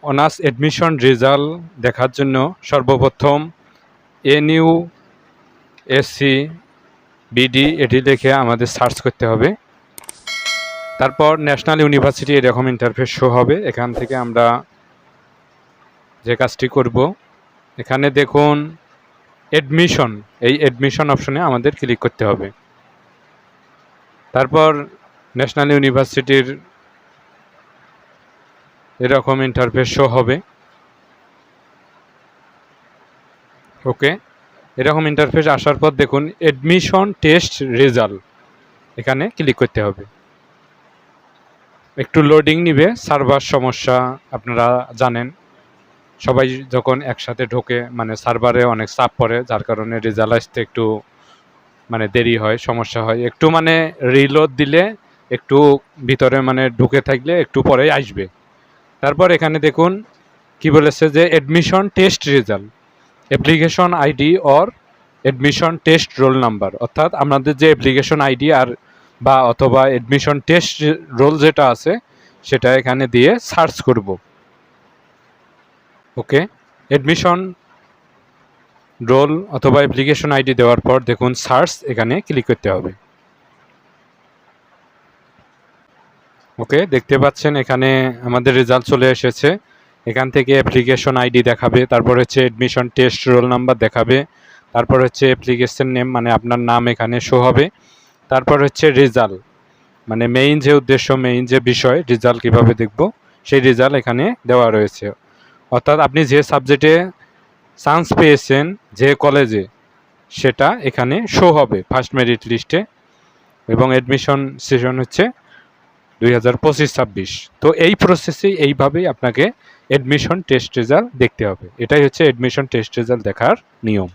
Honours admission result দেখার জন্য সর্বপ্রথম এনইউ এসসি বিডি এটি লিখে আমাদের সার্চ করতে হবে। তারপর ন্যাশনাল ইউনিভার্সিটি এরকম ইন্টারফেস শো হবে। এখান থেকে আমরা যে কাজটি করব, এখানে দেখুন অ্যাডমিশন, এই অ্যাডমিশন অপশনে আমাদের ক্লিক করতে হবে। তারপর ন্যাশনাল ইউনিভার্সিটির এরকম ইন্টারফেস শো হবে। ওকে, এরকম ইন্টারফেস আসার পর দেখুন অ্যাডমিশন টেস্ট রেজাল্ট, এখানে ক্লিক করতে হবে। একটু লোডিং নিবে, সার্ভার সমস্যা আপনারা জানেন, সবাই যখন একসাথে ঢোকে মানে সার্ভারে অনেক চাপ পড়ে, যার কারণে রেজাল্ট আসতে একটু মানে দেরি হয়, সমস্যা হয়। একটু মানে রিলোড দিলে একটু ভিতরে মানে ঢুকে থাকলে একটু পরেই আসবে। তারপর এখানে দেখুন কি বলেছে যে admission test result, application ID or admission test roll number, অর্থাৎ আমাদের যে অ্যাপ্লিকেশন আইডি আর বা অথবা অ্যাডমিশন টেস্ট রোল যেটা আছে সেটা এখানে দিয়ে সার্চ করব। ওকে, অ্যাডমিশন রোল অথবা অ্যাপ্লিকেশন আইডি দেওয়ার পর দেখুন সার্চ, এখানে ক্লিক করতে হবে। ওকে, দেখতে পাচ্ছেন এখানে আমাদের রেজাল্ট চলে এসেছে। এখান থেকে অ্যাপ্লিকেশন আইডি দেখাবে, তারপর হচ্ছে অ্যাডমিশন টেস্ট রোল নাম্বার দেখাবে, তারপর হচ্ছে অ্যাপ্লিকেশন নেম মানে আপনার নাম এখানে শো হবে, তারপর হচ্ছে রেজাল্ট মানে মেইন যে উদ্দেশ্য, মেইন যে বিষয় রেজাল্ট কীভাবে দেখব সেই রেজাল্ট এখানে দেওয়া রয়েছে। অর্থাৎ আপনি যে সাবজেক্টে চান্স পেয়েছেন যে কলেজে সেটা এখানে শো হবে ফার্স্ট মেরিট লিস্টে, এবং অ্যাডমিশন সেশন হচ্ছে 2025-26। তো এই প্রসেসেই এইভাবেই আপনাকে অ্যাডমিশন টেস্ট রেজাল্ট দেখতে হবে। এটাই হচ্ছে অ্যাডমিশন টেস্ট রেজাল্ট দেখার নিয়ম।